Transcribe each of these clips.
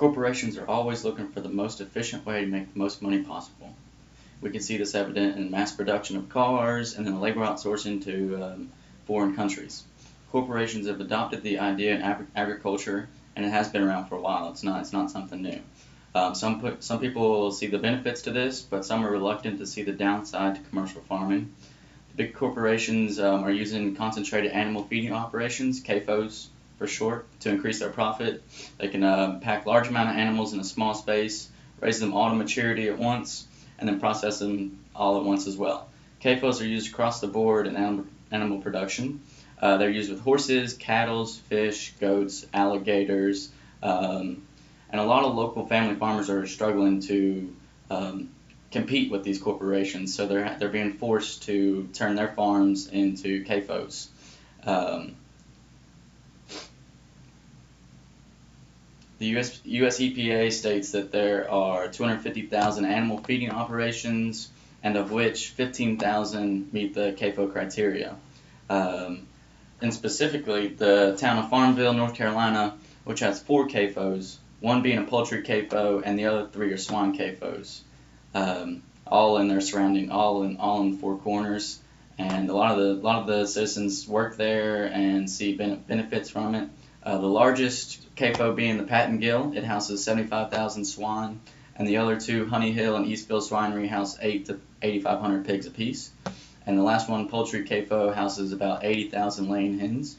Corporations are always looking for the most efficient way to make the most money possible. We can see this evident in mass production of cars and then labor outsourcing to foreign countries. Corporations have adopted the idea in agriculture, and it has been around for a while. It's not something new. Some people see the benefits to this, but some are reluctant to see the downside to commercial farming. The big corporations are using concentrated animal feeding operations, CAFOs for short, to increase their profit. They can pack large amount of animals in a small space, raise them all to maturity at once, and then process them all at once as well. CAFOs are used across the board in animal production. They're used with horses, cattle, fish, goats, alligators, and a lot of local family farmers are struggling to compete with these corporations, so they're being forced to turn their farms into CAFOs. The US EPA states that there are 250,000 animal feeding operations, and of which 15,000 meet the CAFO criteria. And specifically, the town of Farmville, North Carolina, which has 4 CAFOs, one being a poultry CAFO, and the other 3 are swine CAFOs, all in their surrounding, all in 4 corners. And a lot of the citizens work there and see benefits from it. The largest CAFO being the Patton Gill, it houses 75,000 swine, and the other 2, Honey Hill and Eastville Swinery, house 8 to 8,500 pigs apiece. And the last one, Poultry CAFO, houses about 80,000 laying hens.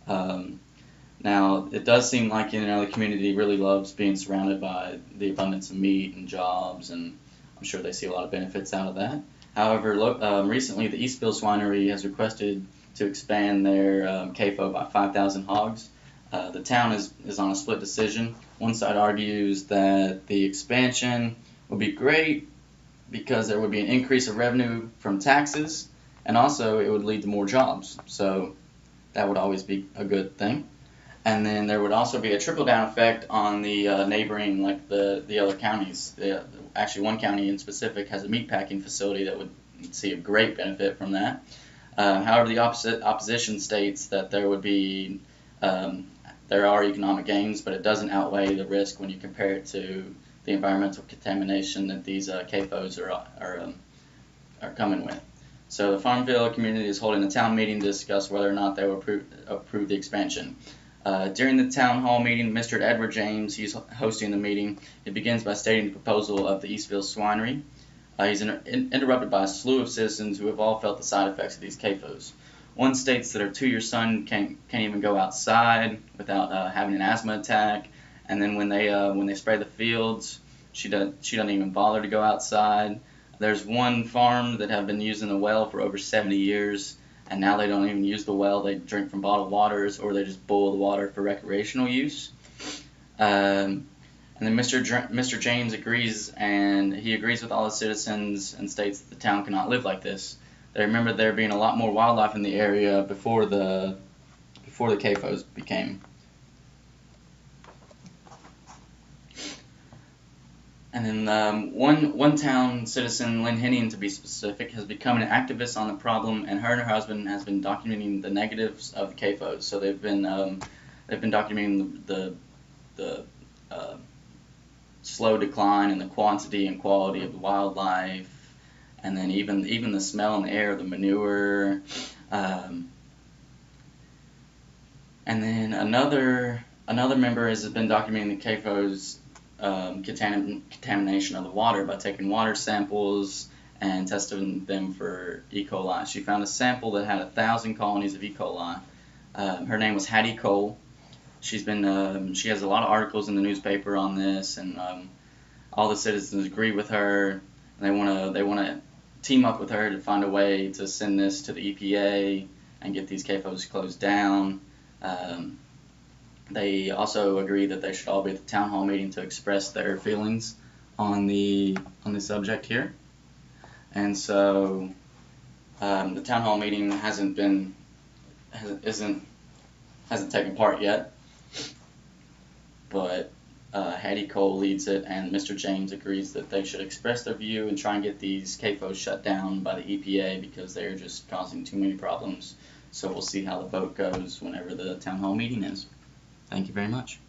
Now, it does seem like the community really loves being surrounded by the abundance of meat and jobs, and I'm sure they see a lot of benefits out of that. However, recently the Eastville Swinery has requested to expand their CAFO by 5,000 hogs. The town is on a split decision. One side argues that the expansion would be great because there would be an increase of revenue from taxes, and also it would lead to more jobs, so that would always be a good thing. And then there would also be a trickle-down effect on the neighboring, like the other counties. Actually, one county in specific has a meatpacking facility that would see a great benefit from that. However, the opposition states that there are economic gains, but it doesn't outweigh the risk when you compare it to the environmental contamination that these CAFOs are coming with. So the Farmville community is holding a town meeting to discuss whether or not they will approve the expansion. During the town hall meeting, Mr. Edward James, he's hosting the meeting. He begins by stating the proposal of the Eastville Swinery. He's interrupted by a slew of citizens who have all felt the side effects of these CAFOs. One states that her 2-year son can't even go outside without having an asthma attack, and then when they spray the fields, she doesn't even bother to go outside. There's one farm that have been using the well for over 70 years, and now they don't even use the well. They drink from bottled waters, or they just boil the water for recreational use. And then Mr. James agrees, and he agrees with all the citizens and states that the town cannot live like this. They remember there being a lot more wildlife in the area before the CAFOs became. And then one town citizen, Lynn Henning to be specific, has become an activist on the problem, and her husband has been documenting the negatives of the CAFOs. So they've been documenting the slow decline in the quantity and quality of the wildlife, and then even the smell in the air, the manure, and then another member has been documenting the CAFOs. Contamination of the water by taking water samples and testing them for E. coli. She found a sample that had 1,000 colonies of E. coli. Her name was Hattie Cole. She has a lot of articles in the newspaper on this, and all the citizens agree with her. They want to team up with her to find a way to send this to the EPA and get these CAFOs closed down. They also agree that they should all be at the town hall meeting to express their feelings on the subject here. And so the town hall meeting hasn't taken part yet, but Hattie Cole leads it, and Mr. James agrees that they should express their view and try and get these CAFOs shut down by the EPA because they're just causing too many problems. So we'll see how the vote goes whenever the town hall meeting is. Thank you very much.